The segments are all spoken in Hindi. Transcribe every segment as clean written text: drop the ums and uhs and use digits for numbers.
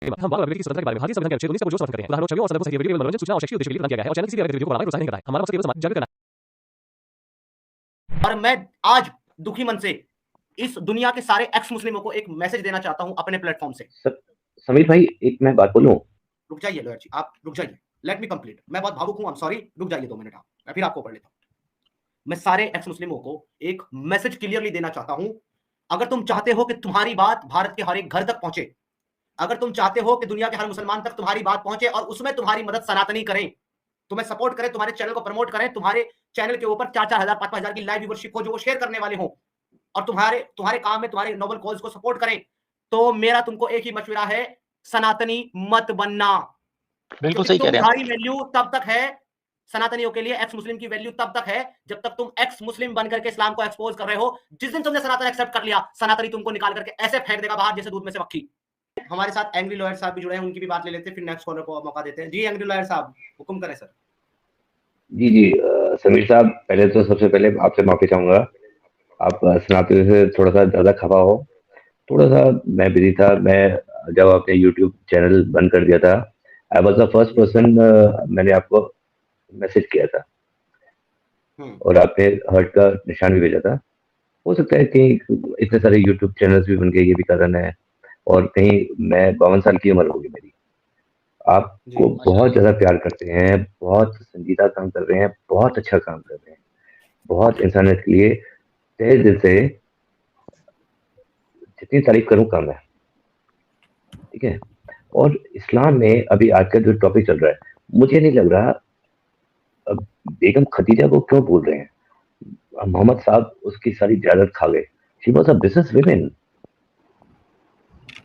हम बात की स्वतंत्रता के बारे में भारतीय संविधान के अनुच्छेद 19 को जो समर्थन करते हैं। उदाहरण छवियों और संदर्भों से वीडियो मनोरंजन सूचना और शैक्षिक उद्देश्य के लिए प्रदान किया गया है और चैनल किसी भी गतिविधि को बढ़ाने प्रोत्साहित नहीं करता है। हमारा मकसद केवल समाज जागरूक करना है। और मैं आज दुखी मन से इस दुनिया के सारे एक्स मुस्लिमों को एक मैसेज देना चाहता हूं अपने प्लेटफॉर्म से। समीर भाई एक मैं बात बोलूं? रुक जाइए लॉयर जी, आप रुक जाइए, लेट मी कंप्लीट। मैं बहुत भावुक हूं, आई एम सॉरी, रुक जाइए 2 मिनट, मैं फिर आपको पढ़ लेता हूं। मैं सारे एक्स मुस्लिमों को एक मैसेज क्लियरली देना चाहता हूं। अगर तुम चाहते हो कि तुम्हारी बात भारत के हर एक घर तक पहुंचे, अगर तुम चाहते हो कि दुनिया के हर मुसलमान तक तुम्हारी बात पहुंचे और उसमें तुम्हारी मदद सनातनी करें, तुम्हें सपोर्ट करें, तुम्हारे चैनल को प्रमोट करें, तुम्हारे चैनल के ऊपर 4-4 हजार 5-5 हजार की लाइव व्यूअरशिप हो जो वो शेयर करने वाले हो और तुम्हारे काम में तुम्हारे नोबल कॉज को सपोर्ट करें, तो मेरा तुमको एक ही मशवरा है, सनातनी मत बनना। बिल्कुल सही कह रहे हैं। तुम्हारी वैल्यू तब तक है, सनातनियों के लिए एक्स मुस्लिम की वैल्यू तब तक है जब तक तुम एक्स मुस्लिम बनकर के इस्लाम को एक्सपोज कर रहे हो। जिस दिन तुमने सनातन एक्सेप्ट कर लिया, सनातनी तुमको निकाल करके ऐसे फेंक देगा बाहर जैसे दूध में से मक्खी। हमारे साथ एंग्री लॉयर साहब भी जुड़े हैं, उनकी भी बात ले लेते हैं, फिर नेक्स्ट कॉलर को मौका देते हैं। जी एंग्री लॉयर साहब, हुक्म करें सर। जी समीर साहब, पहले तो सबसे पहले आपसे माफी चाहूंगा, आप सनातन से थोड़ा सा ज्यादा खफा हो, थोड़ा सा मैं बिजी था। मैं जब आपने यूट्यूब चैनल बंद कर दिया था, I was the first person, मैंने आपको मैसेज किया था और आपने हर्ट का निशान भी भेजा था। हो सकता है कि इतने सारे यूट्यूब चैनल्स भी बन गए, ये भी कारण है, और कहीं मैं 52 साल की उम्र होगी मेरी। आपको बहुत ज्यादा प्यार करते हैं, बहुत संजीदा काम कर रहे हैं, बहुत अच्छा काम कर रहे हैं, बहुत इंसानियत के लिए तहे दिल से जितनी तारीफ करूं कम है, ठीक है। और इस्लाम में अभी आज का जो टॉपिक चल रहा है, मुझे नहीं लग रहा अब बेगम खदीजा को क्यों बोल रहे हैं, मोहम्मद साहब उसकी सारी जायदाद खा गए। She was a business woman.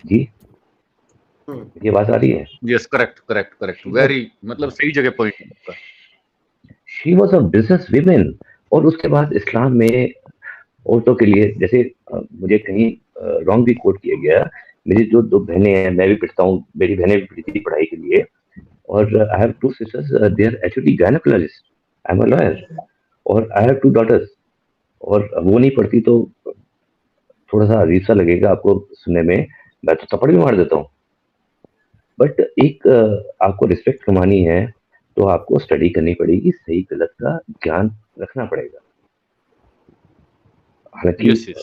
जी ये बात आ रही है? यस, करेक्ट, वेरी मतलब सही जगह point. She was a business woman. और उसके बाद इस्लाम में औरतों के लिए, जैसे मुझे कहीं रॉन्ग भी कोट किया गया, मेरी जो 2 बहनें हैं, मैं भी पढ़ता हूँ, मेरी बहनें भी पढ़ती थी पढ़ाई के लिए, और I have 2 sisters, they are actually gynaecologist, I am a lawyer, और आई हैव 2 डॉटर्स। और वो नहीं पढ़ती तो थोड़ा सा अजीब सा लगेगा आपको सुनने में, मैं तो थप्पड़ भी मार देता हूँ। बट एक आपको रिस्पेक्ट कमानी है तो आपको स्टडी करनी पड़ेगी, सही गलत का ज्ञान रखना पड़ेगा। हालांकि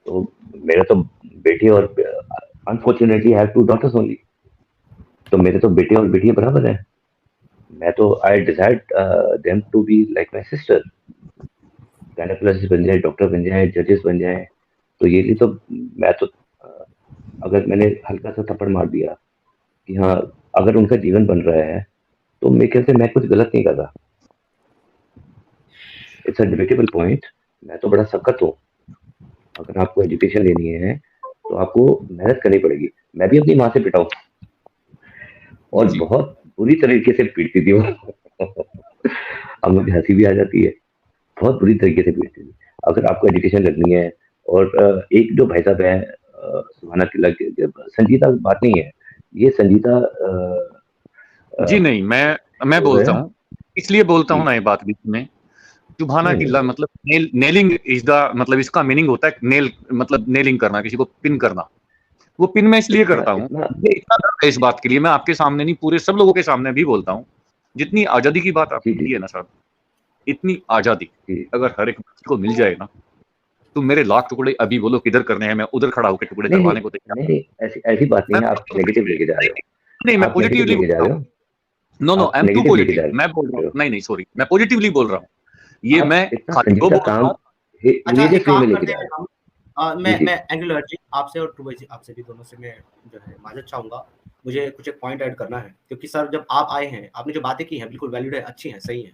तो मेरे तो बेटे और अनफॉर्चुनेटली हैव 2 डॉटर्स ओनली, तो मेरे तो बेटे और बेटियां बराबर हैं। मैं तो I decide them to be like my sister, gynaecologist बन जाए, डॉक्टर बन जाए, जजेस बन जाए। तो ये लिए तो मैं तो अगर मैंने हल्का सा थप्पड़ मार दिया कि हाँ अगर उनका जीवन बन रहा है तो मेरे ख्याल से मैं कुछ गलत नहीं कर रहा। It's a debatable point. मैं तो बड़ा सख्त हूँ, अगर आपको एजुकेशन लेनी है तो आपको मेहनत करनी पड़ेगी। मैं भी अपनी माँ से पिटा हूँ और बहुत बुरी तरीके से पीटती थी वो अब मुझे हंसी भी आ जाती है, बहुत बुरी तरीके से पीटती थी। अगर आपको एजुकेशन लगनी है, और एक जो भाई साहब है सुभान अल्लाह, संजीदा बात नहीं है ये, संजीदा जी नहीं, मैं बोलता हूँ, इसलिए बोलता हूँ ना ये बात बीच में। चुभाना किल्ला मतलब नेलिंग इज द मतलब इसका मीनिंग होता है नेल, मतलब नेलिंग करना, किसी को पिन करना। वो पिन मैं इसलिए करता हूँ, इतना दर्द है इस बात के लिए, मैं आपके सामने नहीं पूरे सब लोगों के सामने भी बोलता हूँ। जितनी आजादी की बात आपने की है ना साहब, इतनी आजादी अगर हर एक बच्चे को मिल जाए ना, तो मेरे लाख टुकड़े अभी बोलो किधर करने हैं, मैं उधर खड़ा होकर टुकड़े करवाने को तैयार। नहीं, ऐसी बात नहीं है, आप नेगेटिव लेके जा रहे हो। नहीं, मैं पॉजिटिवली बोल रहा हूँ। No I am too positive, मैं बोल रहा हूँ, नहीं सॉरी, मैं पॉजिटिवली बोल रहा हूँ। ये मैं खाली वो बोल रहा हूँ। अच्छा एक काम करते हैं हम, मैं एंग्री लॉयर जी आपसे और टू जी आपसे भी दोनों से मैं जो है माजरत चाहूंगा। मुझे कुछ एक पॉइंट ऐड करना है, क्योंकि सर जब आप आए हैं, आपने जो बातें की हैं बिल्कुल वैलिड है, अच्छी हैं, सही है।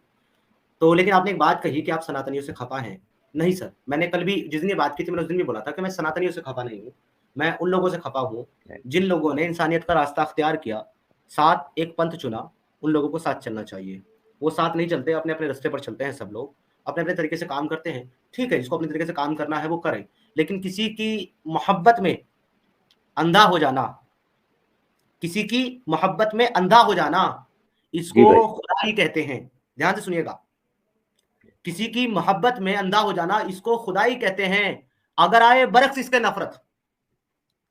तो लेकिन आपने एक बात कही कि आप सनातनियों से खफा हैं। नहीं सर, मैंने कल भी जिस दिन ये बात की थी, मैंने उस दिन भी बोला था कि मैं सनातनियों से खफा नहीं हूँ, मैं उन लोगों से खफा हूँ जिन लोगों ने इंसानियत का रास्ता अख्तियार किया, साथ एक पंथ चुना, उन लोगों को साथ चलना चाहिए। वो साथ नहीं चलते, अपने अपने रास्ते पर चलते हैं, सब लोग अपने अपने तरीके से काम करते हैं, ठीक है, जिसको अपने तरीके से काम करना है वो करें। लेकिन किसी की मोहब्बत में अंधा हो जाना, किसी की मोहब्बत में अंधा हो जाना, इसको खुदाई कहते हैं। ध्यान से सुनिएगा, किसी की मोहब्बत में अंधा हो जाना इसको खुदाई कहते हैं। अगर आए बरक्स इसके नफरत,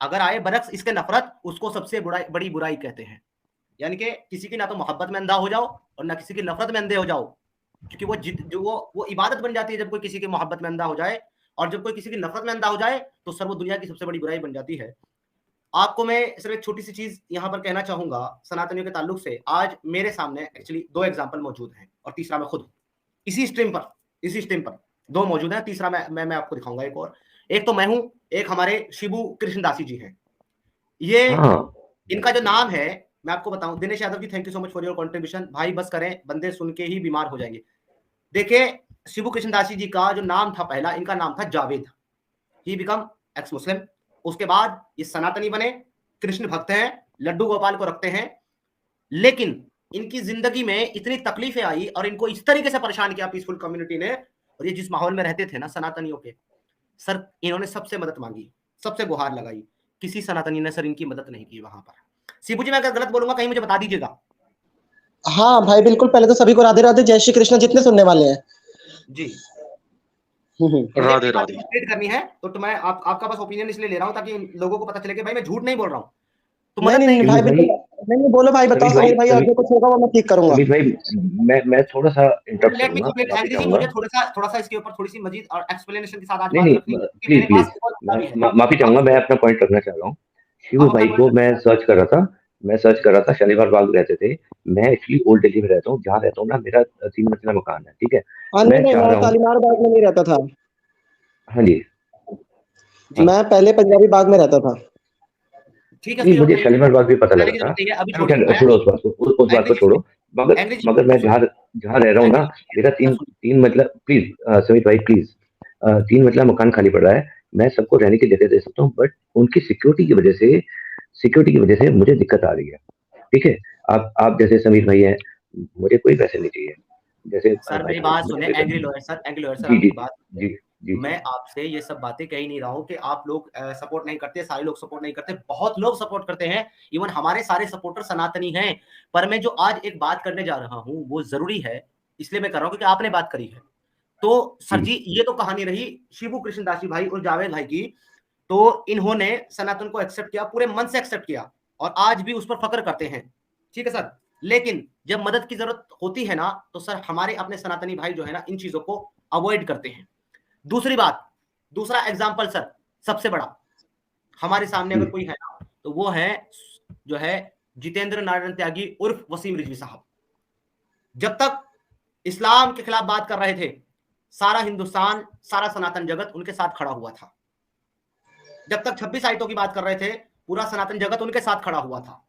अगर आए बरक्स इसके नफरत, उसको सबसे बड़ी बुराई कहते हैं। यानी कि किसी की ना तो मोहब्बत में अंधा हो जाओ और ना किसी की नफरत में अंधे हो जाओ, क्योंकि वो इबादत बन जाती है जब कोई किसी की मोहब्बत में अंधा हो जाए, और जब कोई किसी की नफरत में अंधा हो जाए तो सर वो दुनिया की सबसे बड़ी बुराई बन जाती है। आपको मैं सिर्फ एक छोटी सी चीज यहाँ पर कहना चाहूंगा सनातनियों के ताल्लुक से। आज मेरे सामने एक्चुअली 2 एग्जाम्पल मौजूद हैं और तीसरा मैं खुद इसी स्ट्रीम पर 2 मौजूद हैं, तीसरा मैं आपको दिखाऊंगा एक और। एक तो मैं हूं, एक हमारे शिबू कृष्णदासी जी हैं। ये इनका जो नाम है मैं आपको बताऊं, Dinesh Yadav ji thank you so much for your contribution. भाई बस करें, बंदे सुन के ही बीमार हो जाएंगे। देखिए शिबू कृष्णदासी जी का जो नाम था पहला, इनका नाम था जावेद। ही बिकम एक्स मुस्लिम। उसके बाद ये सनातनी बने, कृष्ण भक्त हैं, लड्डू गोपाल को रखते हैं। लेकिन इनकी जिंदगी में इतनी तकलीफें आई और इनको इस तरीके से परेशान किया पीसफुल कम्युनिटी ने, और ये जिस माहौल में रहते थे ना सनातनियों के, सर इन्होंने सबसे मदद मांगी, सबसे गुहार लगाई, किसी सनातनी ने सर इनकी मदद नहीं की वहां पर। शिबू जी मैं अगर गलत बोलूंगा कहीं मुझे बता दीजिएगा। हाँ भाई बिल्कुल। पहले तो सभी को राधे राधे, जय श्री कृष्ण जितने सुनने वाले हैं जी। राधे राधे। करनी है तो मैं आपका बस ओपिनियन इसलिए ले रहा हूं ताकि लोगों को पता चले कि भाई मैं झूठ नहीं बोल रहा हूं। तो नहीं भाई बिल्कुल नहीं, बोलो भाई, बताओ समीर भाई, और जो कुछ होगा वो मैं ठीक करूंगा। समीर भाई मैं थोड़ा सा इंटरप्ट करूंगा, मुझे थोड़ा सा इसके ऊपर थोड़ी सी मजीद और एक्सप्लेनेशन के साथ आज नहीं प्लीज माफी चाहूंगा, मैं अपना पॉइंट रखना चाह रहा हूँ। शिबू भाई को मैं सर्च कर रहा था, शनिवार बाग रहते थे। मैं एक्चुअली ओल्ड दिल्ली में रहता हूँ, जहाँ रहता हूँ ना मेरा 3 मंजिला मकान है, ठीक है। मैं शालीमार बाग में नहीं रहता था। हाँ जी, मैं पहले पंजाबी बाग में रहता था। ठीक है, मुझे शालीमार बाग भी पता लगा था। छोड़ो उस बात को छोड़ो, मगर मैं जहाँ रह रहा हूँ ना, मेरा 3 मतलब प्लीज समीर भाई प्लीज 3 मतलब मकान खाली पड़ रहा है। मैं सबको रहने की जगह दे सकता हूँ, बट उनकी सिक्योरिटी की वजह से मुझे दिक्कत आ रही है, ठीक है। आप जैसे समीर भाई हैं, मुझे कोई पैसे नहीं चाहिए। जैसे सर मेरी बात सुने, एंग्री लॉयर सर जी बात जी। मैं आपसे ये सब बातें कह ही नहीं रहा हूँ कि आप लोग सपोर्ट नहीं करते, सारे लोग सपोर्ट नहीं करते, बहुत लोग सपोर्ट करते हैं, इवन हमारे सारे सपोर्टर सनातनी हैं। पर मैं जो आज एक बात करने जा रहा हूँ वो जरूरी है, इसलिए मैं कर रहा हूँ क्योंकि आपने बात करी है। तो सर जी ये तो कहानी रही शिबू कृष्णदासी भाई और जावेद भाई की। तो इन्होंने सनातन को एक्सेप्ट किया, पूरे मन से एक्सेप्ट किया और आज भी उस पर फक्र करते हैं, ठीक है सर। लेकिन जब मदद की जरूरत होती है ना तो सर हमारे अपने सनातनी भाई जो है ना इन चीजों को अवॉइड करते हैं। दूसरी बात, दूसरा एग्जाम्पल सर सबसे बड़ा हमारे सामने अगर कोई है ना तो वो है जो है जितेंद्र नारायण त्यागी उर्फ वसीम रिजवी साहब। जब तक इस्लाम के खिलाफ बात कर रहे थे सारा हिंदुस्तान, सारा सनातन जगत उनके साथ खड़ा हुआ था। जब तक 26 आयतों की बात कर रहे थे पूरा सनातन जगत उनके साथ खड़ा हुआ था।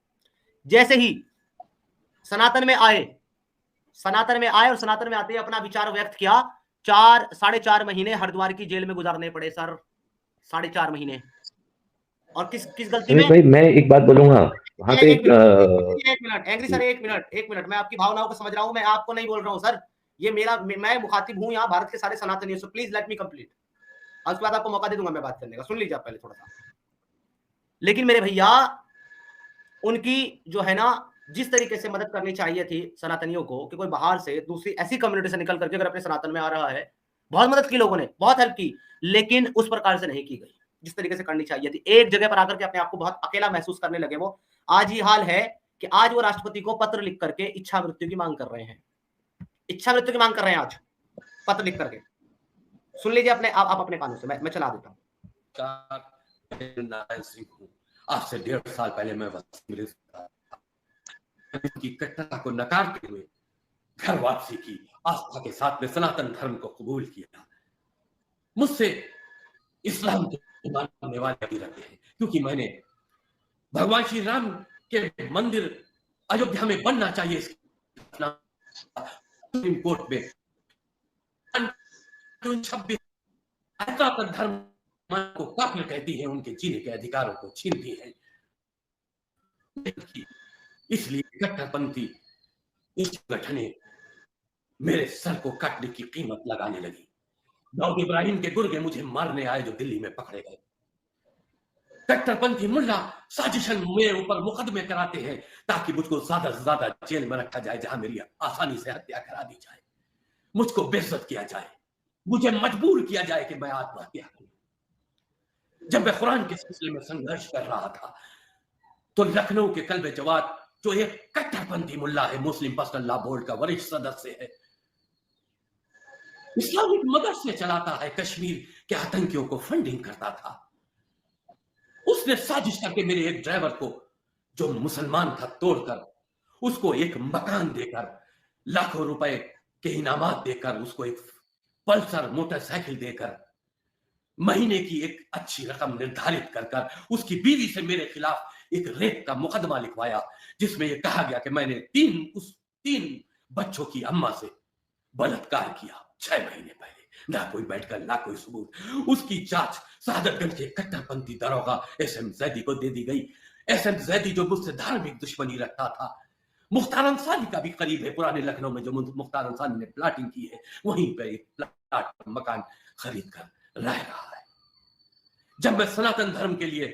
जैसे ही सनातन में आए और सनातन में आते ही अपना विचार व्यक्त किया, 4-4.5 महीने हरिद्वार की जेल में गुजारने पड़े सर, 4.5 महीने। और किस गलती में? भाई मैं एक बात बोलूंगा वहां पे, एक मिनट एंग्री सर, एक मिनट मैं आपकी भावनाओं को समझ रहा हूं, मैं आपको नहीं बोल रहा हूं सर। ये मैं मुखातिब हूं यहाँ भारत के सारे सनातनियों से, प्लीज लेट मी कंप्लीट। उसके बाद आपको मौका दे दूंगा मैं बात करने का, सुन लीजिए आप पहले थोड़ा सा। लेकिन मेरे भैया उनकी जो है ना जिस तरीके से मदद करनी चाहिए थी सनातनियों को, कि कोई बाहर से दूसरी ऐसी कम्युनिटी से निकल करके अगर अपने सनातन में आ रहा है, बहुत मदद की लोगों ने, बहुत हेल्प की, लेकिन उस प्रकार से नहीं की गई जिस तरीके से करनी चाहिए थी। एक जगह पर आकर के अपने आप को बहुत अकेला महसूस करने लगे वो। आज ही हाल है कि आज वो राष्ट्रपति को पत्र लिख करके इच्छा मृत्यु की मांग कर रहे हैं, आज पत्र लिख करके। सुन लीजिए अपने आप अपने कानों से, मैं चला देता हूँ। नारायण सिंह हूँ, आज से 1.5 साल पहले मैं की कट्टरता को नकारते हुए घर वापसी की, आस्था के साथ में सनातन धर्म को कबूल किया। मुझसे इस्लाम के मानने वाले भी रहते हैं, क्योंकि मैंने भगवान श्री राम के मंदिर अयोध्या में बनना चाहिए सुप्रीम कोर्ट में 26 सनातन धर्म को काफिर कहती है, उनके जीने के अधिकारों को छीनती है। इसलिए कट्टरपंथी इस संगठन मेरे सर को काटने की कीमत लगाने लगी। दाऊद इब्राहिम के गुर्गे मुझे मारने आए जो दिल्ली में पकड़े गए। कट्टरपंथी मुल्ला साजिशन मेरे ऊपर मुकदमे कराते हैं ताकि मुझको ज्यादा से ज्यादा जेल में रखा जाए, जहां मेरी आसानी से हत्या करा दी जाए, मुझको बेइज्जत किया जाए, मुझे मजबूर किया जाए कि मैं आत्महत्या करूं। जब मैं कुरान के सिलसिले में संघर्ष कर रहा था तो लखनऊ के कल्बे जवाद, जो एक कट्टरपंथी मुल्ला है, मुस्लिम पर्सनल लॉ बोर्ड का वरिष्ठ सदस्य है, इस्लामिक मदरसे चलाता है, कश्मीर के आतंकियों को फंडिंग करता था, उसने साजिश करके मेरे एक ड्राइवर को, जो मुसलमान था, तोड़कर उसको एक मकान देकर, लाखों रुपए के इनामात देकर, उसको एक पल्सर मोटरसाइकिल देकर, महीने की एक अच्छी रकम निर्धारित कर उसकी बीवी से मेरे खिलाफ एक रेप का मुकदमा लिखवाया, जिसमें यह कहा गया कि मैंने तीन बच्चों की अम्मा से बलात्कार किया 6 महीने पहले। ना कोई मेडिकल, ना कोई सबूत। उसकी जांच शहादतगंज के कट्टरपंथी दरोगा एसएम जैदी को दे दी गई। एसएम जैदी जो मुझसे धार्मिक दुश्मनी रखता था, मुख्तार अंसारी का भी करीब है, पुराने लखनऊ में जो मुख्तार अंसारी ने प्लाटिंग की है, वहीं पर एक प्लाट मकान खरीद कर रह रहा है। जब मैं सनातन धर्म के लिए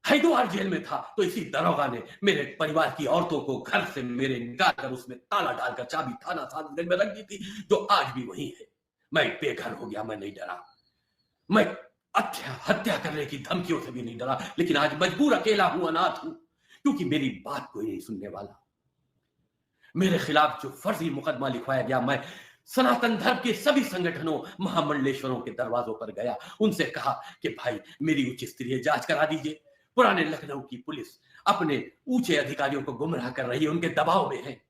हरिद्वार जेल में था तो इसी दरोगा ने मेरे परिवार की औरतों को घर से मेरे निकाल कर उसमें ताला डालकर चाबी थाना शहादतगंज में रख दी थी, जो आज भी वही है। मैं बेघर हो गया, मैं नहीं डरा, मैं हत्या करने की धमकियों से भी नहीं डरा, लेकिन आज मजबूर अकेला हूं, अनाथ हूं, क्योंकि मेरी बात कोई नहीं सुनने वाला। मेरे खिलाफ जो फर्जी मुकदमा लिखवाया गया, मैं सनातन धर्म के सभी संगठनों, महामंडलेश्वरों के दरवाजों पर गया, उनसे कहा कि भाई मेरी उच्च स्तरीय जांच करा दीजिए। पुराने लखनऊ की पुलिस अपने ऊंचे अधिकारियों को गुमराह कर रही है, उनके दबाव में है,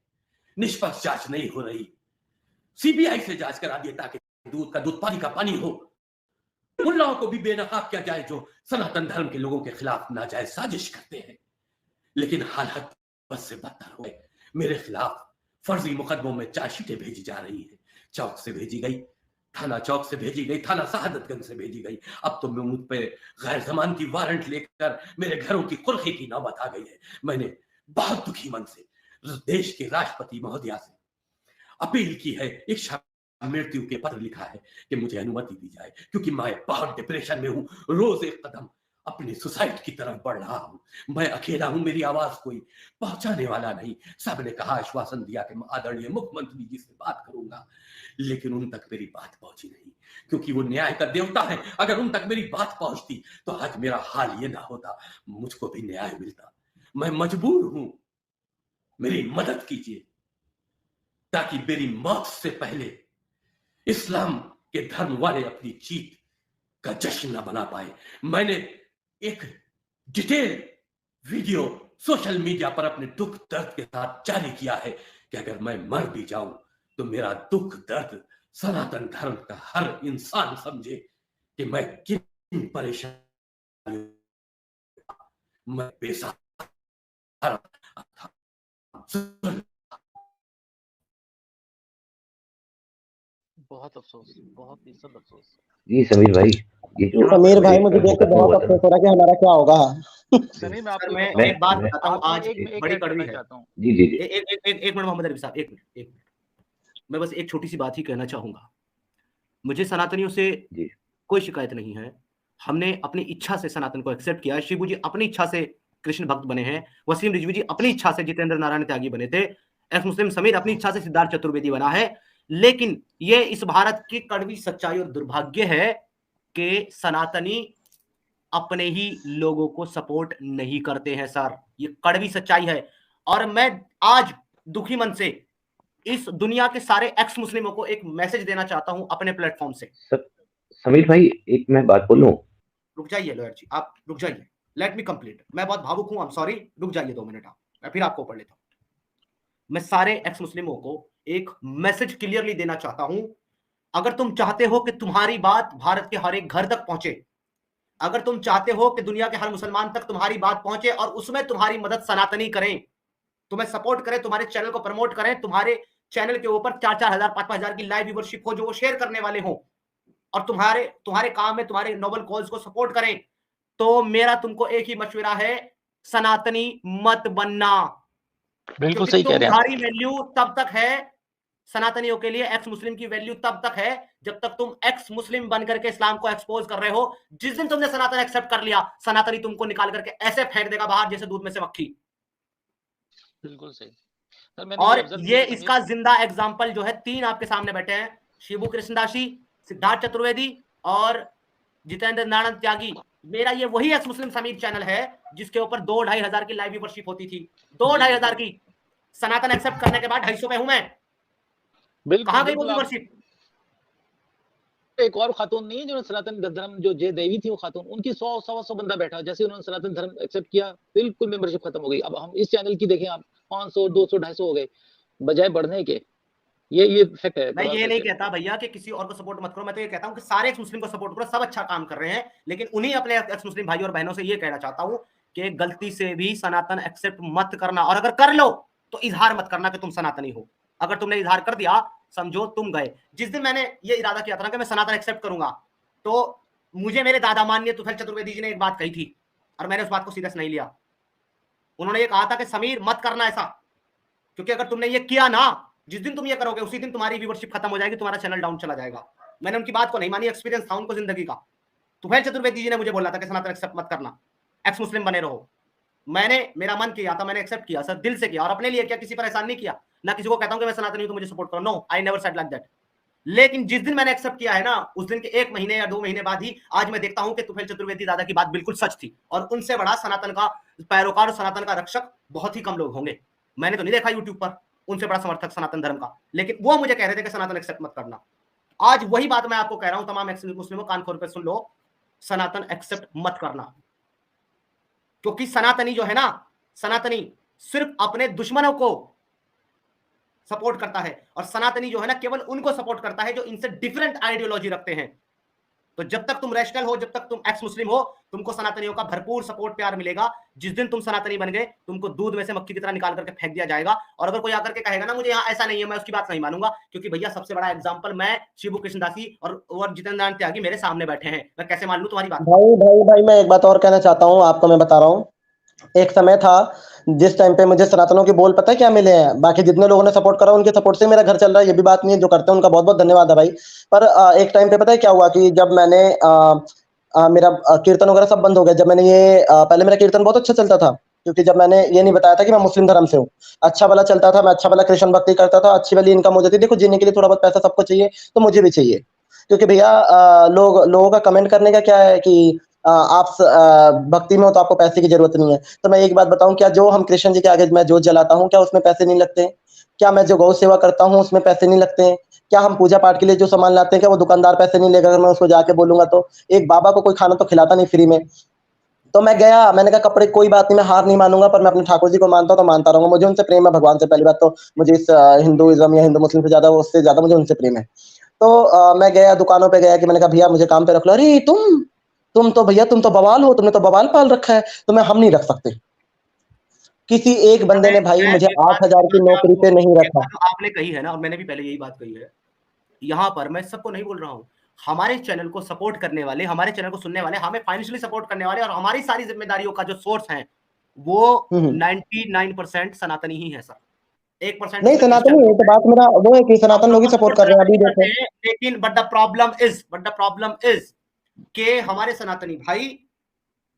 निष्पक्ष जांच नहीं हो रही। सीबीआई से जांच करा दिए ताकि दूध का दूध, पानी का पानी हो। उन लोगों को भी बेनकाब किया जाए जो सनातन धर्म के लोगों के खिलाफ नाजायज साजिश करते हैं। लेकिन हालत बस से बदतर हो गए। मेरे खिलाफ फर्जी मुकदमों में चार्जशीटें भेजी जा रही है। चौक से भेजी गई, थाना चौक से भेजी गई, थाना शहादतगंज से भेजी गई। अब तो मैं मुझ पे गैर जमानती वारंट लेकर मेरे घरों की कुर्की की नौबत आ गई है। मैंने बहुत दुखी मन से देश के राष्ट्रपति महोदया से अपील की है, इच्छा मृत्यु के पत्र लिखा है कि मुझे अनुमति दी जाए, क्योंकि मैं बहुत डिप्रेशन में हूं, रोज एक कदम अपनी सुसाइड की तरफ बढ़ रहा हूं। मैं अकेला हूं, मेरी आवाज कोई पहुंचाने वाला नहीं। सबने कहा, आश्वासन दिया कि मैं आदरणीय मुख्यमंत्री जी से बात करूंगा, लेकिन उन तक मेरी बात पहुंची नहीं, क्योंकि वो न्याय का देवता है। अगर उन तक मेरी बात पहुंचती तो आज मेरा हाल ये ना होता, मुझको भी न्याय मिलता। मैं मजबूर हूं, मेरी मदद कीजिए ताकि मेरी मौत से पहले इस्लाम के धर्म वाले अपनी जीत का जश्न न बना पाए। मैंने एक डिटेल वीडियो सोशल मीडिया पर अपने दुख दर्द के साथ जारी किया है कि अगर मैं मर भी जाऊं तो मेरा दुख दर्द सनातन धर्म का हर इंसान समझे कि मैं किन परेशानियों, मैं बेसहारा था। बहुत अफसोस, बहुत बेहद अफसोस। जी समीर भाई, ये जो समीर भाई, मुझे देख के बहुत अफसोस हो रहा है कि हमारा क्या होगा। सनी, मैं आपको मैं एक बात बताता हूँ, आज बड़ी कड़वी है। जी जी जी, एक मिनट मोहम्मद रफी साहब, एक मिनट। मैं बस एक छोटी सी बात ही कहना चाहूंगा। मुझे सनातनियों से कोई शिकायत नहीं है। हमने अपनी इच्छा से सनातन को एक्सेप्ट किया है। शिबू जी अपनी इच्छा से कृष्ण भक्त बने हैं। वसीम रिजवी जी अपनी इच्छा से जितेंद्र नारायण त्यागी बने थे। एक्स मुस्लिम समीर अपनी इच्छा से सिद्धार्थ चतुर्वेदी बना है। लेकिन ये इस भारत की कड़वी सच्चाई और दुर्भाग्य है कि सनातनी अपने ही लोगों को सपोर्ट नहीं करते हैं सर। ये कड़वी सच्चाई है। और मैं आज दुखी मन से इस दुनिया के सारे एक्स मुस्लिमों को एक मैसेज देना चाहता हूं अपने प्लेटफॉर्म से। समीर भाई, एक मैं बात बोलूं? रुक जाइए लॉयर जी, आप रुक जाइए, लेट मी कंप्लीट। मैं बहुत भावुक हूं, आई एम सॉरी, रुक जाइए 2 मिनट आप, मैं फिर आपको पढ़ लेता हूं। मैं सारे एक्स मुस्लिमों को एक मैसेज क्लियरली देना चाहता हूं। अगर तुम चाहते हो कि तुम्हारी बात भारत के हर एक घर तक पहुंचे, अगर तुम चाहते हो कि दुनिया के हर मुसलमान तक तुम्हारी बात पहुंचे और उसमें तुम्हारी मदद सनातनी करें, तुम्हें सपोर्ट करें, तुम्हारे चैनल को प्रमोट करें, तुम्हारे चैनल के ऊपर 4-4 हजार 5-5 हजार की लाइव व्यूअरशिप हो जो वो शेयर करने वाले हो और तुम्हारे काम में तुम्हारे नोबल कॉज को सपोर्ट करें, तो मेरा तुमको एक ही मशवरा है, सनातनी मत बनना। बिल्कुल सही कह रहे हैं। तुम्हारी वैल्यू तब तक है, सनातनियों के लिए एक्स मुस्लिम की वैल्यू तब तक है जब तक तुम एक्स मुस्लिम बनकर के इस्लाम को एक्सपोज कर रहे हो। जिस दिन तुमने सनातन एक्सेप्ट कर लिया, सनातनी तुमको निकाल करके ऐसे फेंक देगा बाहर जैसे दूध में से मक्खी। बिल्कुल सही। और ये इसका जिंदा एग्जाम्पल जो है, 3 आपके सामने बैठे हैं, शिबू कृष्णदासी, सिद्धार्थ चतुर्वेदी और जितेंद्र नारायण त्यागी। मेरा ये वही एक्स मुस्लिम समीर चैनल है जिसके ऊपर 2-2.5 हजार की लाइव व्यूवरशिप होती थी, 2-2.5 हजार की। सनातन एक्सेप्ट करने के बाद 250 पे हूं मैं। कहां गई वो व्यूवरशिप? एक और खातून नहीं है जो सनातन धर्म जो जय देवी थी, वो खातून, उनकी 100-125 बंदा बैठा, जैसे उन्होंने सनातन धर्म एक्सेप्ट किया बिल्कुल मेंबरशिप खत्म हो गई। अब हम इस चैनल की देखें आप 500, 200, 250 हो गए बजाय बढ़ने के। ये फैक्ट है। मैं ये नहीं कहता भैया कि किसी और को सपोर्ट मत करो, मैं तो ये कहता हूं कि सारे एक्स मुस्लिम को सपोर्ट करो, सब अच्छा काम कर रहे हैं, लेकिन उन्हीं अपने एक्स मुस्लिम भाई और बहनों से ये कहना चाहता हूं कि गलती से भी सनातन एक्सेप्ट मत करना, और अगर कर लो तो इजहार मत करना कि तुम सनातनी हो। अगर तुमने इजहार कर दिया समझो तुम गए। जिस दिन मैंने ये इरादा किया था ना कि मैं सनातन एक्सेप्ट करूंगा, तो मुझे मेरे दादा माननीय तुफैल चतुर्वेदी जी ने एक बात कही थी और मैंने उस बात को सीरियस नहीं लिया। उन्होंने ये कहा था कि समीर मत करना ऐसा, क्योंकि अगर तुमने ये किया ना, जिस दिन तुम ये करोगे उसी दिन तुम्हारी व्यूवरशिप खत्म हो जाएगी, तुम्हारा चैनल डाउन चला जाएगा। मैंने उनकी बात को नहीं मानी, एक्सपीरियंस था उनको जिंदगी का। तुफैल चतुर्वेदी जी ने मुझे बोला था कि सनातन एक्सेप्ट मत करना, एक्स मुस्लिम बने रहो। मैंने, मेरा मन किया था, मैंने एक्सेप्ट किया सर, दिल से किया, और अपने लिए किया, किसी पर एहसान नहीं किया। ना किसी को कहता हूं कि मैं सनातनी हूं तो मुझे सपोर्ट करो, no, I never said like that. लेकिन जिस दिन मैंने एक्सेप्ट किया है ना, उस दिन के 1 महीने या 2 महीने बाद ही आज मैं देखता हूं कि तुफैल चतुर्वेदी दादा की बात बिल्कुल सच थी, और उनसे बड़ा सनातन का पैरोकार और सनातन का रक्षक बहुत ही कम लोग होंगे। मैंने तो नहीं देखा यूट्यूब पर उनसे बड़ा समर्थक सनातन धर्म का, लेकिन वो मुझे कह रहे थे कि सनातन एक्सेप्ट मत करना। आज वही बात मैं आपको कह रहा हूं, तमाम एक्स मुस्लिमों कान खोल पे सुन लो, सनातन एक्सेप्ट मत करना। क्योंकि सनातनी जो है ना, सनातनी सिर्फ अपने दुश्मनों को सपोर्ट करता है, और सनातनी जो है ना केवल उनको सपोर्ट करता है जो इनसे डिफरेंट आइडियोलॉजी रखते हैं। तो जब तक तुम रैशनल हो, जब तक तुम एक्स मुस्लिम हो, तुमको सनातनियों का भरपूर सपोर्ट प्यार मिलेगा। जिस दिन तुम सनातनी बन गए, तुमको दूध में से मक्खी की तरह निकाल करके फेंक दिया जाएगा। और अगर कोई आकर के कहेगा ना मुझे यहाँ ऐसा नहीं है, मैं उसकी बात नहीं मानूंगा, क्योंकि भैया सबसे बड़ा एग्जांपल मैं, शिबू कृष्णदासी और जितेंद्र नारायण त्यागी मेरे सामने बैठे हैं, मैं कैसे मान लूं तुम्हारी बात? भाई मैं एक बात और कहना चाहता हूँ आपको, मैं बता रहा हूँ। एक समय था जिस टाइम पे मुझे सनातनों के बोल पता है क्या मिले हैं, बाकी जितने लोगों ने सपोर्ट करा उनके सपोर्ट से मेरा घर चल रहा है, ये भी बात नहीं है, जो करते हैं उनका बहुत बहुत धन्यवाद है भाई। पर एक टाइम पे पता है क्या हुआ कि जब मैंने मेरा कीर्तन वगैरह सब बंद हो गया। जब मैंने ये पहले मेरा कीर्तन बहुत अच्छा चलता था, क्योंकि जब मैंने ये नहीं बताया था कि मैं मुस्लिम धर्म से हूँ, अच्छा वाला चलता था, मैं अच्छा वाला कृष्ण भक्ति करता था, अच्छी वाली इनकम हो जाती। देखो जीने के लिए थोड़ा बहुत पैसा सबको चाहिए, तो मुझे भी चाहिए, क्योंकि भैया लोगों का कमेंट करने का क्या है कि आप भक्ति में हो तो आपको पैसे की जरूरत नहीं है। तो मैं एक बात बताऊं, क्या जो हम कृष्ण जी के आगे मैं जोत जलाता हूं, क्या उसमें पैसे नहीं लगते हैं? क्या मैं जो गौ सेवा करता हूं उसमें पैसे नहीं लगते हैं? क्या हम पूजा पाठ के लिए जो सामान लाते हैं, क्या वो दुकानदार पैसे नहीं लेगा? अगर मैं उसको जाके बोलूंगा तो एक बाबा को कोई खाना तो खिलाता नहीं फ्री में। तो मैं गया, मैंने कहा कपड़े कोई बात नहीं, मैं हार नहीं मानूंगा, पर मैं अपने ठाकुर जी को मानता हूं तो मानता रहूंगा। मुझे उनसे प्रेम है भगवान से, पहली बात तो मुझे इस हिंदुइज्म या हिंदू मुस्लिम से ज्यादा, उससे ज्यादा मुझे उनसे प्रेम है। तो मैं गया दुकानों पे गया कि मैंने कहा भैया मुझे काम पे रख लो। अरे तुम तो भैया तुम तो बवाल हो, तुमने तो बवाल पाल रखा है, तुम्हें हम नहीं रख सकते। किसी एक बंदे ने भाई मुझे 8,000 की नौकरी पे नहीं रखा। आपने कही है ना, और मैंने भी पहले यही बात कही है, यहाँ पर मैं सबको नहीं बोल रहा हूँ, हमारे चैनल को सपोर्ट करने वाले, हमारे चैनल को सुनने वाले, हमें फाइनेंशियली सपोर्ट करने वाले और हमारी सारी जिम्मेदारियों का जो सोर्स है वो 99% सनातनी ही है सर। 1% नहीं सनातनी है, तो बात मेरा वो है कि सनातन लोग ही सपोर्ट कर रहे हैं अभी देखो। लेकिन बट द प्रॉब्लम इज कि हमारे सनातनी भाई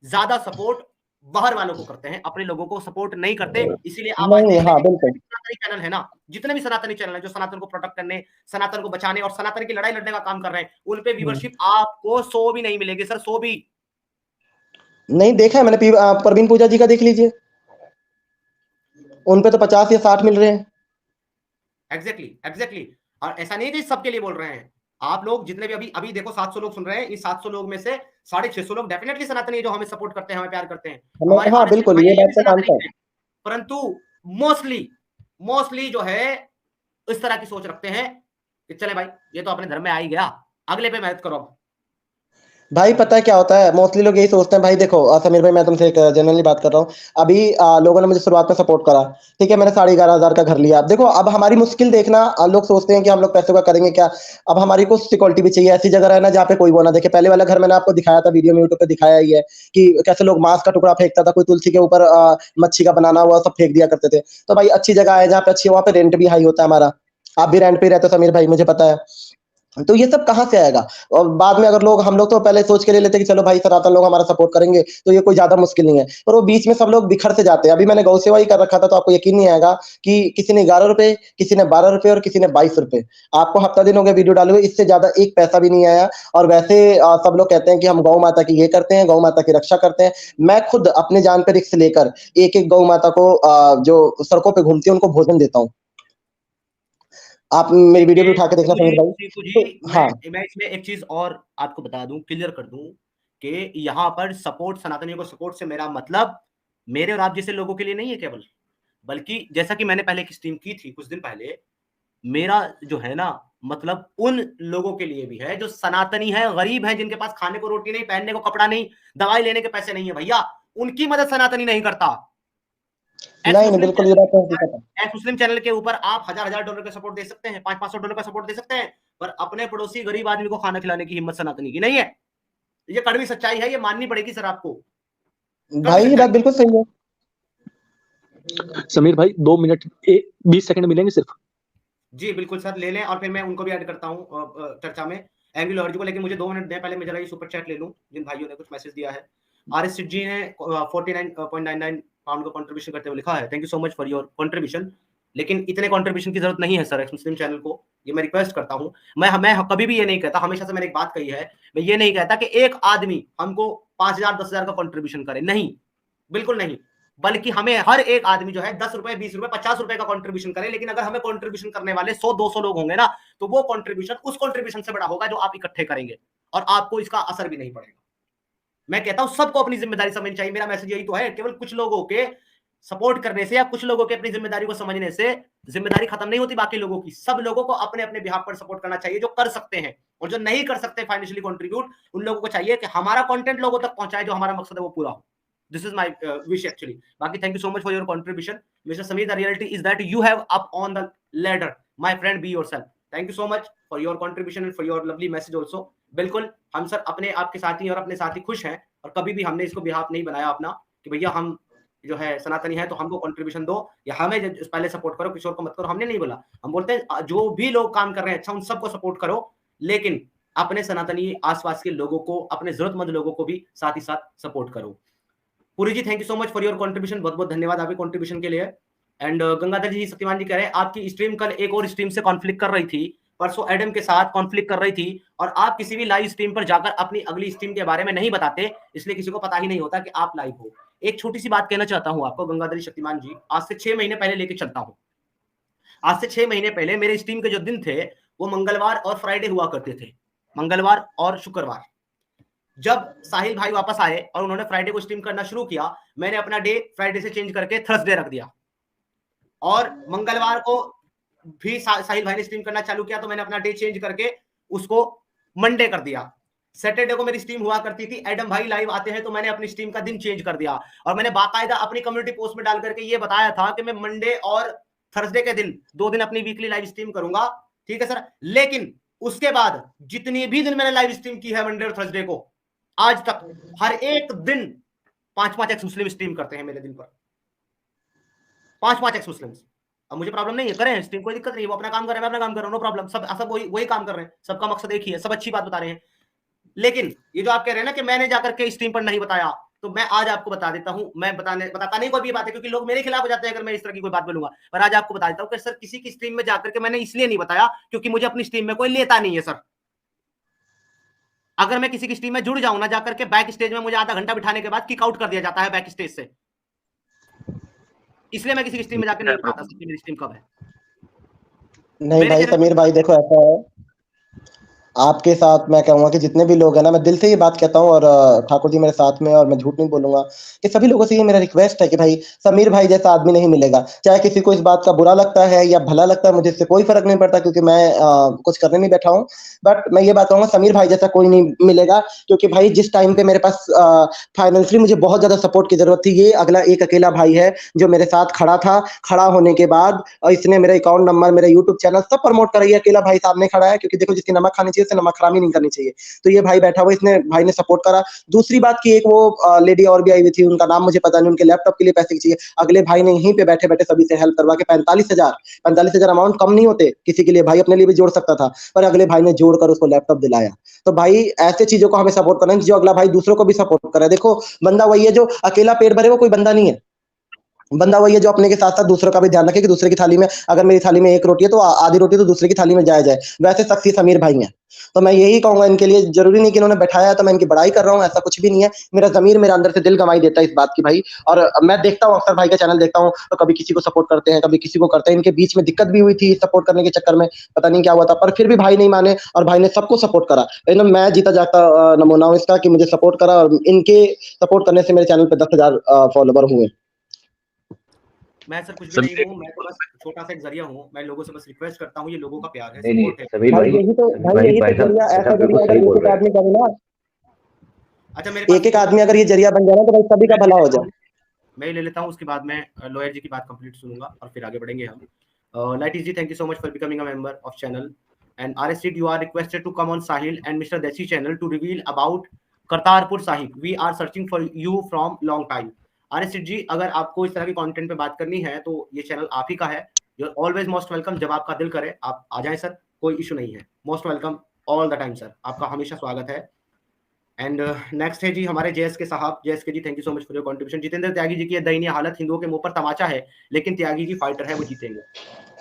ज्यादा सपोर्ट बाहर वालों को करते हैं, अपने लोगों को सपोर्ट नहीं करते। इसीलिए आप सनातनी चैनल है ना, जितने भी सनातनी चैनल है जो सनातन को प्रोटेक्ट करने, सनातन को बचाने और सनातन की लड़ाई लड़ने का काम कर रहे हैं, उन पे व्यूअरशिप आपको 100 भी नहीं मिलेगी सर, 100 भी नहीं। देखा है मैंने परवीन पूजा जी का, देख लीजिए, उन पे तो 50 या 60 मिल रहे हैं। एग्जैक्टली। और ऐसा नहीं है कि सबके लिए बोल रहे हैं, आप लोग जितने भी अभी देखो 700 लोग सुन रहे हैं, इस 700 लोग में से 650 लोग डेफिनेटली सनातनी जो हमें सपोर्ट करते हैं, हमें प्यार करते हैं। हाँ बिल्कुल, ये बात तो मानता हूं। परंतु मोस्टली जो है इस तरह की सोच रखते हैं कि चले भाई ये तो अपने धर्म में आ ही गया, अगले पे मेहनत करो। भाई पता है क्या होता है, मोस्टली लोग यही सोचते हैं। भाई देखो समीर भाई, मैं तुमसे एक जनरली बात कर रहा हूँ। अभी लोगों ने मुझे शुरुआत में सपोर्ट करा, ठीक है, मैंने 11,500 का घर लिया। देखो अब हमारी मुश्किल देखना, लोग सोचते हैं कि हम लोग पैसों का करेंगे क्या। अब हमारी को सिक्योरिटी भी चाहिए, ऐसी जगह रहना जहाँ पे कोई वो ना देखे। पहले वाला घर मैंने आपको दिखाया था, वीडियो में यूट्यूब पे दिखाया ही है कि कैसे लोग मांस का टुकड़ा फेंकता था, कोई तुलसी के ऊपर मच्छी का बनाना हुआ सब फेंक दिया करते थे। तो भाई अच्छी जगह है जहाँ पे अच्छी, वहाँ पे रेंट भी हाई होता है हमारा। आप भी रेंट पे रहते हो समीर भाई, मुझे पता है। तो ये सब कहाँ से आएगा? और बाद में अगर हम लोग तो पहले सोच के ले लेते कि चलो भाई सनातन लोग हमारा सपोर्ट करेंगे, तो ये कोई ज़्यादा मुश्किल नहीं है। पर वो बीच में सब लोग बिखर से जाते हैं। अभी मैंने गौ सेवा ही कर रखा था, तो आपको यकीन नहीं आएगा कि किसी ने ₹11, किसी ने ₹12 और किसी ने ₹22। आपको हफ्ता दिन हो गया वीडियो डाले हुए, इससे ज़्यादा एक पैसा भी नहीं आया। और वैसे सब लोग कहते हैं कि हम गौ माता की ये करते हैं, गौ माता की रक्षा करते हैं। मैं खुद अपनी जान पे रिस्क लेकर एक-एक गौ माता को जो सड़कों पे घूमती है, उनको भोजन देता हूँ। आप मेरी वीडियो भी उठा के देखना समीर भाई। सीकू जी, तो हाँ, मैं इसमें एक चीज और आपको बता दूं, क्लियर कर दूं कि यहाँ पर सपोर्ट, सनातनियों को सपोर्ट से मेरा मतलब मेरे और आप जैसे लोगों के लिए नहीं है केवल, बल्कि जैसा कि मैंने पहले एक स्ट्रीम की थी कुछ दिन पहले, मेरा जो है ना मतलब उन लोगों के लिए भी है जो सनातनी है, गरीब है, जिनके पास खाने को रोटी नहीं, पहनने को कपड़ा नहीं, दवाई लेने के पैसे नहीं है भैया, उनकी मदद सनातनी नहीं करता। नहीं, बिल्कुल ये बात तो हकीकत है। मुस्लिम चैनल के ऊपर आप $1000 का सपोर्ट दे सकते हैं, $500 का सपोर्ट दे सकते हैं, पर अपने पड़ोसी गरीब आदमी को खाना खिलाने की हिम्मत सनातनी की नहीं है। ये कड़वी सच्चाई है, ये माननी पड़ेगी सर आपको। भाई ये बात बिल्कुल सही है। समीर भाई 2 मिनट 20 सेकंड मिलेंगे सिर्फ। जी बिल्कुल सर, ले लें और फिर मैं उनको भी ऐड करता हूँ चर्चा में, एंग्री लॉर्ड को। लेकिन मुझे 2 मिनट दें, पहले मैं जरा ये सुपर चैट ले लूं जिन भाइयों ने कुछ मैसेज दिया है। आरएस जी ने 49.99 पाउंड का कंट्रीब्यूशन करते हुए लिखा है, thank you so much for your contribution. लेकिन इतने कंट्रीब्यूशन की जरूरत नहीं है सर एक्स मुस्लिम चैनल को, ये मैं रिक्वेस्ट करता हूँ। मैं कभी भी ये नहीं कहता, हमेशा से मैंने एक बात कही है, मैं ये नहीं कहता कि एक आदमी हमको 5000 10,000 का कंट्रीब्यूशन करे, नहीं, बिल्कुल नहीं, बल्कि हमें हर एक आदमी जो है 10 रुपए, 20 रुपए, 50 रुपए का कंट्रीब्यूशन करे। लेकिन अगर हमें कंट्रीब्यूशन करने वाले 100-200 लोग होंगे ना, तो वो कंट्रीब्यूशन उस कंट्रीब्यूशन से बड़ा होगा जो आप इकट्ठे करेंगे, और आपको इसका असर भी नहीं पड़ेगा। मैं कहता हूं सबको अपनी जिम्मेदारी समझनी चाहिए, मेरा मैसेज यही तो है। केवल कुछ लोगों के सपोर्ट करने से या कुछ लोगों के अपनी जिम्मेदारी को समझने से जिम्मेदारी खत्म नहीं होती बाकी लोगों की। सब लोगों को अपने अपने बिहाफ पर सपोर्ट करना चाहिए, जो कर सकते हैं, और जो नहीं कर सकते फाइनेंशियली कंट्रीब्यूट, उन लोगों को चाहिए कि हमारा कंटेंट लोगों तक पहुंचाए, जो हमारा मकसद है वो पूरा हो। This is my wish actually. Baki, thank you so much for your contribution, Mr. Sameer. The reality is that you have up on the ladder, my friend. Be yourself. Thank you so much for your contribution and for your lovely message also. बिल्कुल हम सर अपने आपके साथी और अपने साथी खुश हैं, और कभी भी हमने इसको बिहाफ नहीं बनाया अपना कि भैया हम जो है सनातनी है तो हमको कंट्रीब्यूशन दो या हमें पहले सपोर्ट करो, किसी और को मत करो। हमने नहीं बोला, हम बोलते हैं जो भी लोग काम कर रहे हैं अच्छा उन सबको सपोर्ट करो, लेकिन अपने सनातनी आसपास के लोगों को, अपने जरूरतमंद लोगों को भी साथ ही साथ सपोर्ट करो। Puri ji, thank you so much for your contribution, बहुत बहुत धन्यवाद आपके कंट्रीब्यूशन के लिए। एंड गंगाधर जी, सत्यवान जी कह रहे हैं आपकी स्ट्रीम कल एक और स्ट्रीम से कॉन्फ्लिक्ट कर रही थी, परसों एडम के साथ कॉन्फ्लिक्ट कर रही थी, और आप किसी भी लाइव स्ट्रीम पर जाकर अपनी अगली स्ट्रीम के बारे में नहीं बताते, इसलिए किसी को पता ही नहीं होता कि आप लाइव हो। एक छोटी सी बात कहना चाहता हूं आपको गंगाधर जी, शक्तिमान जी, आज से 6 महीने पहले लेके चलता हूं। आज से 6 महीने पहले मेरे स्ट्रीम के जो दिन थे वो मंगलवार और फ्राइडे हुआ करते थे, मंगलवार और शुक्रवार। जब साहिल भाई वापस आए और उन्होंने फ्राइडे को स्ट्रीम करना शुरू किया, मैंने अपना डे फ्राइडे से चेंज करके थर्सडे रख दिया, और मंगलवार को भी साहिल भाई ने स्ट्रीम करना चालू किया तो मैंने अपना डे चेंज करके उसको मंडे कर दिया। सैटरडे को मेरी स्ट्रीम हुआ करती थी, एडम भाई लाइव आते हैं तो मैंने अपनी स्ट्रीम का दिन चेंज कर दिया, और मैंने बाकायदा अपनी कम्युनिटी पोस्ट में डाल करके ये बताया था कि मैं मंडे और थर्सडे के दिन 2 दिन अपनी वीकली लाइव स्ट्रीम करूंगा, ठीक है सर। लेकिन उसके बाद जितनी भी दिन मैंने लाइव स्ट्रीम की है मंडे और थर्सडे को, आज तक हर एक दिन 5-5 एक्स मुस्लिम स्ट्रीम करते हैं मेरे दिन पर, 5-5 एक्स मुस्लिम। अब मुझे प्रॉब्लम नहीं है, करें स्ट्रीम, कोई दिक्कत नहीं, वो अपना काम कर रहे हैं, मैं अपना काम कर रहा हूं, नो प्रॉब्लम। सब वही काम कर रहे हैं, सबका मकसद एक ही है, सब अच्छी बात बता रहे हैं। लेकिन ये जो आप कह रहे हैं ना कि मैंने जाकर के स्ट्रीम पर नहीं बताया, तो मैं आज आपको बता देता हूं, मैं बताता नहीं कोई भी बात है, क्योंकि लोग मेरे खिलाफ हो जाते हैं अगर मैं इस तरह की कोई बात बोलूंगा, पर आज आपको बता देता हूं कि सर किसी की स्ट्रीम में जाकर के मैंने इसलिए नहीं बताया क्योंकि मुझे अपनी स्ट्रीम में कोई लेता नहीं है सर। अगर मैं किसी की स्ट्रीम में जुड़ जाऊं ना, जाकर के बैक स्टेज में मुझे आधा घंटा बिठाने के बाद किक आउट कर दिया जाता है बैक स्टेज से, इसलिए मैं किसी की स्ट्रीम में जाकर नहीं बताता मेरी स्ट्रीम कब है। नहीं भाई समीर भाई, देखो ऐसा है, आपके साथ मैं कहूँगा कि जितने भी लोग हैं ना, मैं दिल से ये बात कहता हूँ, और ठाकुर जी मेरे साथ में, और मैं झूठ नहीं बोलूंगा कि सभी लोगों से ये मेरा रिक्वेस्ट है कि भाई समीर भाई जैसा आदमी नहीं मिलेगा। चाहे किसी को इस बात का बुरा लगता है या भला लगता है, मुझे इससे कोई फर्क नहीं पड़ता, क्योंकि मैं कुछ करने नहीं बैठा हूँ। बट मैं ये बात कहूँगा, समीर भाई जैसा कोई नहीं मिलेगा, क्योंकि भाई जिस टाइम पे मेरे पास फाइनेंशियली मुझे बहुत ज्यादा सपोर्ट की जरूरत थी, ये अगला एक अकेला भाई है जो मेरे साथ खड़ा था। खड़ा होने के बाद इसने मेरा अकाउंट नंबर, मेरा यूट्यूब चैनल सब प्रमोट करा, ये अकेला भाई सामने खड़ा है, क्योंकि देखो जिसकी नमक खानी चाहिए इससे नमक हरामी नहीं करनी चाहिए। तो ये भाई बैठा हुआ, इसने भाई ने सपोर्ट करा। दूसरी बात की एक वो लेडी और भी आई हुई थी, उनका नाम मुझे पता नहीं, उनके लैपटॉप के लिए पैसे चाहिए। अगले भाई ने यहीं पे बैठे-बैठे सभी से हेल्प करवा के 45,000 अमाउंट कम नहीं होते किसी के लिए, भाई अपने लिए भी जोड़ सकता था, पर अगले भाई ने जोड़कर उसको लैपटॉप दिलाया। तो भाई ऐसे चीज़ों को हमें सपोर्ट करना है, जो अगला भाई दूसरों को भी सपोर्ट करे। देखो बंदा वही है जो अकेला पेट भरे, वो कोई बंदा नहीं है। बंदा वही है जो अपने के साथ-साथ दूसरों का भी ध्यान रखे कि दूसरे की थाली में, अगर मेरी थाली में 1 रोटी है तो आधी रोटी तो दूसरे की थाली में जाए। वैसे शख्सी समीर भाई हैं। तो मैं यही कहूँगा इनके लिए, ज़रूरी नहीं कि इन्होंने बैठाया है तो मैं इनकी बड़ाई कर रहा हूँ, ऐसा कुछ भी नहीं है। मेरा ज़मीर मेरे अंदर से दिल गवाही देता है इस बात की भाई। और मैं देखता हूँ अक्सर भाई का चैनल देखता हूँ, तो कभी किसी को सपोर्ट करते हैं, कभी किसी को करते हैं। इनके बीच में दिक्कत भी हुई थी सपोर्ट करने के चक्कर में, पता नहीं क्या हुआ था, पर फिर भी भाई नहीं माने और भाई ने सबको सपोर्ट करा। एकदम मैं जीता जागता नमूना हूँ इसका कि मुझे सपोर्ट करा, और इनके सपोर्ट करने से मेरे चैनल पे 10,000 फॉलोवर हुए। मैं सर कुछ भी नहीं हूँ, मैं तो बस छोटा-सा एक ज़रिया हूँ। मैं लोगों से बस रिक्वेस्ट करता हूँ, ये लोगों का प्यार है, नहीं, सपोर्ट है। समीर भाई भाई, यही तो जरिया, ऐसा साहब जरिया बिल्कुल अगर सही बोल एक-एक रहे हैं। आदमी करे ना, अच्छा मेरे पास एक-एक आदमी अगर ये जरिया बन जाए ना, तो भाई सभी का भला हो जाए। मैं ले लेता हूँ, उसके बाद मैं लॉयर जी की बात कंप्लीट सुनूंगा और फिर आगे बढ़ेंगे हम। लाइटिस ji, thank you so much for becoming a member of channel, and RS you are requested to come on Sahil and Mr. Desi channel to reveal about Kartarpur Sahib. We are searching for you from long time. RS जी, अगर आपको इस तरह की कंटेंट पे बात करनी है तो ये चैनल आप ही का है। You are always most welcome, जब आपका दिल करे आप आ जाएं सर, कोई इशू नहीं है। Most welcome all the time sir, आपका हमेशा स्वागत है। एंड नेक्स्ट है जी हमारे JSK साहब। JSK ji, thank you so much for your contribution. Jitendra Tyagi ji की दयनीय हालत, हिंदुओं के मुंह पर तमाचा है, लेकिन त्यागी जी फाइटर है, वो जीतेंगे।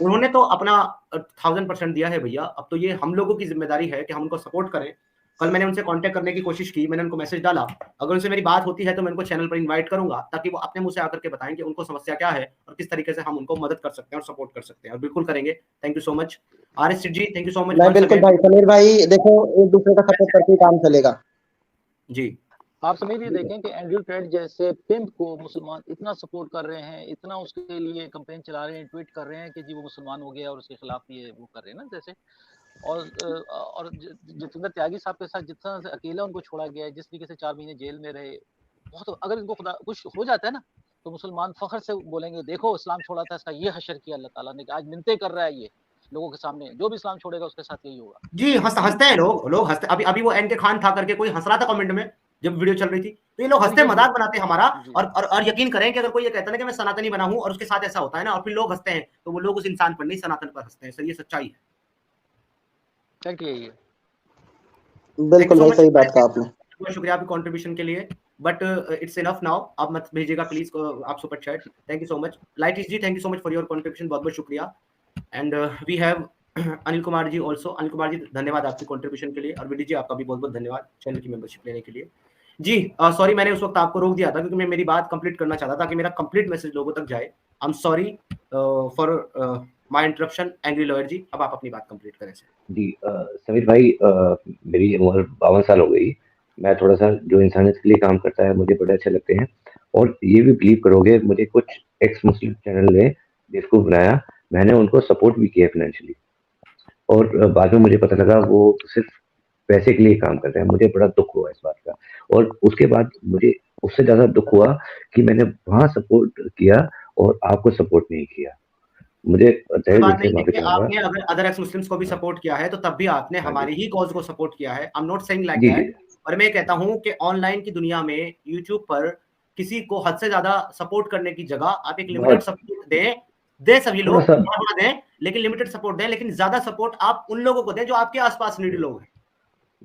उन्होंने तो अपना 1000% दिया है भैया, अब तो ये हम लोगों की जिम्मेदारी है कि हम उनको सपोर्ट करें। कल मैंने उनसे कांटेक्ट करने की कोशिश की, मैंने उनको मैसेज डाला, अगर उनसे मेरी बात होती है तो मैं उनको चैनल पर इनवाइट करूंगा, ताकि वो अपने मुंह से आकर के बताएं कि उनको समस्या क्या है और किस तरीके से हम उनको मदद कर सकते हैं और सपोर्ट कर सकते हैं, और बिल्कुल करेंगे। Thank you so much RS ji, thank you so much. मैं बिल्कुल भाई, समीर भाई देखो एक दूसरे का सपोर्ट करके ही काम चलेगा जी। आप समझ ये देखें कि एंड्रयू टेड जैसे पिंप को मुसलमान इतना सपोर्ट कर रहे हैं, इतना उसके लिए कैंपेन चला रहे हैं, ट्वीट कर रहे हैं कि जी वो मुसलमान हो गया और उसके खिलाफ ये वो कर रहे हैं ना जैसे। और जितेंद्र त्यागी साहब के साथ जितना अकेला उनको छोड़ा गया है, जिस तरीके से 4 महीने जेल में रहे, बहुत, अगर इनको खुदा कुछ हो जाता है ना तो मुसलमान फख्र से बोलेंगे देखो इस्लाम छोड़ा था, इसका ये हशर किया अल्लाह ताला ने, आज मिन्नतें कर रहा है ये लोगों के सामने, जो भी इस्लाम छोड़ेगा उसके साथ यही होगा। जी हंसते हैं लोग हंसते। अभी वो एन के खान था करके कोई हंस रहा था कमेंट में जब वीडियो चल रही थी, तो ये लोग हंसते मजाक बनाते हैं हमारा। और यकीन करें कि अगर कोई ये कहता है कि मैं सनातनी बना हूं और उसके साथ ऐसा होता है ना और फिर लोग हंसते हैं, तो वो लोग उस इंसान पर नहीं सनातन पर हंसते हैं सर, ये सच्चाई है। Thank you. बिल्कुल भाई, सही बात कहा आपने। बहुत शुक्रिया आपकी कंट्रीब्यूशन के लिए, बट इट्स इनफ नाउ, अब मत भेजिएगा प्लीज आप super chat. Thank you so much लाइटिस ji, thank you so much for your contribution, बहुत बहुत शुक्रिया। And we have Anil Kumar ji also. Anil Kumar ji, धन्यवाद आपकी कंट्रीब्यूशन के लिए, और विडी जी आपका भी बहुत बहुत धन्यवाद चैनल की मेंबरशिप लेने के लिए। जी सॉरी मैंने उस वक्त आपको रोक दिया था क्योंकि मैं मेरी बात कंप्लीट करना चाहता था कि मेरा कंप्लीट मैसेज लोगों तक जाए। I am sorry for my interruption angry lawyer ji, अब आप अपनी बात कंप्लीट करें सर। जी समीर भाई, मेरी उम्र 52 साल हो गई। मैं थोड़ा सा जो इंसानियत के लिए काम करता है मुझे बड़े अच्छे लगते हैं, और ये भी बिलीव करोगे मुझे कुछ एक्स मुस्लिम चैनल ने जिसको बनाया, मैंने उनको सपोर्ट भी किया फाइनेंशियली, और बाद में मुझे पता लगा वो सिर्फ पैसे के लिए काम करते हैं। मुझे बड़ा दुख हुआ इस बात का, और उसके बाद मुझे उससे ज्यादा दुख हुआ कि मैंने वहां सपोर्ट किया और आपको सपोर्ट नहीं किया। मुझे आपने अगर अदर एक्स मुस्लिम्स को भी सपोर्ट किया है तो तब भी आपने हमारी ही कॉज को सपोर्ट किया है। I am not saying like that, और मैं कहता हूं कि ऑनलाइन की दुनिया में यूट्यूब पर किसी को हद से ज्यादा सपोर्ट करने की जगह आप एक लिमिटेड सपोर्ट दे सभी लोग थोड़ा दें, लेकिन लिमिटेड सपोर्ट दें, लेकिन ज्यादा सपोर्ट आप उन लोगों को दें जो आपके आसपास नीडी लोग हैं।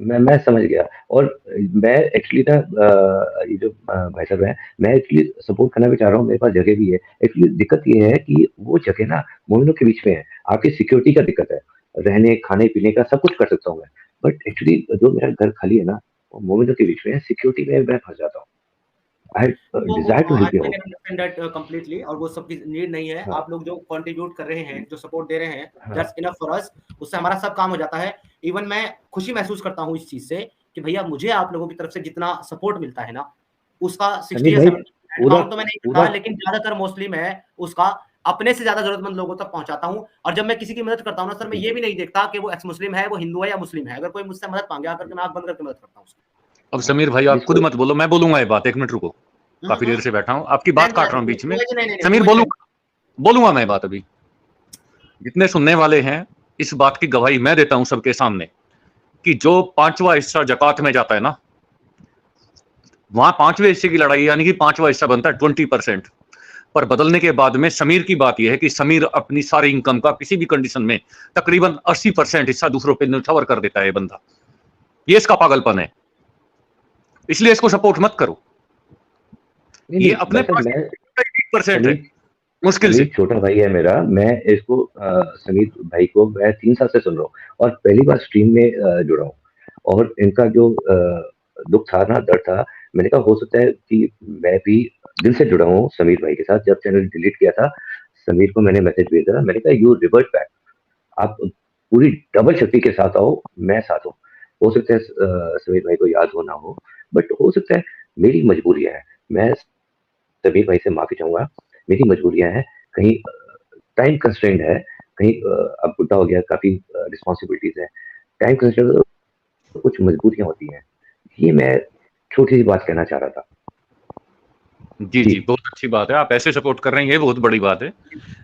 मैं समझ गया, और मैं एक्चुअली ना ये जो भाई साहब है, मैं एक्चुअली सपोर्ट करना भी चाह रहा हूँ, मेरे पास जगह भी है। एक्चुअली दिक्कत ये है कि वो जगह ना मोमिनों के बीच में है, आपकी सिक्योरिटी का दिक्कत है, रहने खाने पीने का सब कुछ कर सकता हूँ मैं, बट एक्चुअली जो मेरा घर खाली है ना वो मोमिनों के बीच में है, सिक्योरिटी में मैं फंस जाता हूँ। I desire to help you. I understand that completely, और वो सबकी नीड नहीं है। आप लोग जो कंट्रीब्यूट कर रहे हैं, जो सपोर्ट दे रहे हैं, that's enough for us, उससे हमारा सब काम हो जाता है। इवन मैं खुशी महसूस करता हूँ इस चीज से कि भैया मुझे आप लोगों की तरफ से जितना सपोर्ट मिलता है ना, उसका 60 या 70% तो मैं नहीं करता, लेकिन ज्यादातर मोस्टली मैं उसका अपने से ज्यादा जरूरतमंद लोगों तक पहुंचाता हूँ। और जब मैं किसी की मदद करता हूँ ना सर, मैं ये भी नहीं देखता कि वो एक्स मुस्लिम है, वो हिंदू है या मुस्लिम है, अगर कोई मुझसे मदद मांगे आकर के मैं आंख बंद करके मदद करता हूँ। अब समीर भाई आप खुद मत बोलो, मैं बोलूंगा ये बात, 1 मिनट रुको, काफी देर से बैठा हूं, आपकी बात काट रहा हूं बीच में। समीर बोलूंगा मैं बात। अभी जितने सुनने वाले हैं इस बात की गवाही मैं देता हूं सबके सामने कि जो 5वां हिस्सा ज़कात में जाता है ना, वहां 5वें हिस्से की लड़ाई, यानी कि 5वां हिस्सा बनता है 20%। पर बदलने के बाद में समीर की बात यह है कि समीर अपनी सारी इनकम का किसी भी कंडीशन में तकरीबन 80% हिस्सा दूसरों पे न्यौछावर कर देता है बंदा। ये इसका पागलपन है, इसलिए इसको सपोर्ट मत करो। ये अपने पास 1% है मुश्किल से। छोटा भाई है मेरा, मैं इसको समीर भाई को मैं 3 साल से सुन रहा हूँ और पहली बार स्ट्रीम में जुड़ा हूँ, और इनका जो दुख था ना, दर्द था, मैंने कहा हो सकता है कि मैं भी दिल से जुड़ा हूँ समीर भाई के साथ। जब चैनल डिलीट किया था, समीर को मैंने मैसेज भेजा, मैंने कहा यू रिवर्ट बैक, आप पूरी डबल शक्ति के साथ आओ, मैं साथ हूँ। हो सकता है समीर भाई को याद हो ना हो, बट हो सकता है मेरी मजबूरियां हैं, मैं समीर भाई से माफी चाहूंगा, मेरी मजबूरियां हैं, कहीं टाइम कंस्ट्रेंट है, कहीं अब बुढ़ा हो गया, काफी रिस्पॉन्सिबिलिटीज है, टाइम कंस्ट्रेंट, कुछ मजबूरियां होती हैं। ये मैं छोटी सी बात कहना चाह रहा था। जी जी, बहुत अच्छी बात है, आप ऐसे सपोर्ट कर रहे हैं, ये बहुत बड़ी बात है।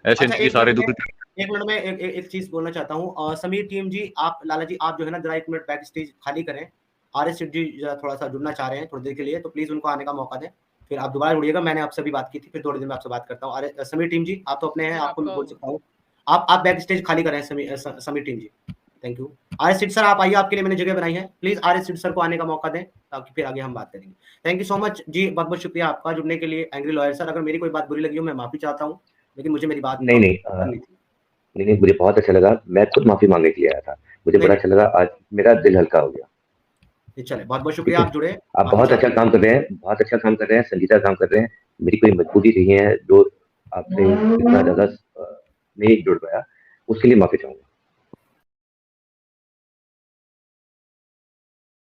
ऐसे अच्छा, सारे दुख। 1 मिनट में एक चीज बोलना चाहता हूँ। समीर टीम जी, आप लाला जी, आप जो है ना जरा 1 मिनट बैक स्टेज खाली करें। आरएस जी जरा थोड़ा सा जुड़ना चाह रहे हैं थोड़ी देर के लिए, तो प्लीज उनको आने का मौका दें, फिर आप दोबारा जुड़िएगा। मैंने आपसे भी बात की थी, फिर थोड़ी देर में आपसे बात करता हूँ। समीर टीम जी, आप तो अपने हैं, आपको मैं बोल सकता हूँ, आप बैक स्टेज खाली करें Sameer team ji. Thank you. आरएस सिड सर, आप आइए, आपके लिए मैंने जगह बनाई है, प्लीज आरएस सिड सर को आने का मौका दें, ताकि फिर आगे हम बात करेंगे। थैंक यू सो मच जी, बहुत बहुत शुक्रिया आपका जुड़ने के लिए। एंग्री लॉयर सर, अगर मेरी कोई बात बुरी लगी हो, मैं माफी चाहता हूँ, लेकिन मुझे मेरी बात नहीं, मुझे बहुत अच्छा लगा, मैं खुद माफी मांगने के लिए आया था, मुझे बड़ा अच्छा लगा, आज मेरा दिल हल्का हो गया। चले, बहुत बहुत शुक्रिया, आप जुड़े, आप बहुत अच्छा काम कर रहे हैं, बहुत अच्छा काम कर रहे हैं, संगीता काम कर रहे हैं। मेरी कोई मजबूरी नहीं है जो आपसे इतना ज्यादा नहीं जुड़ पाया, उसके लिए माफी चाहूंगा।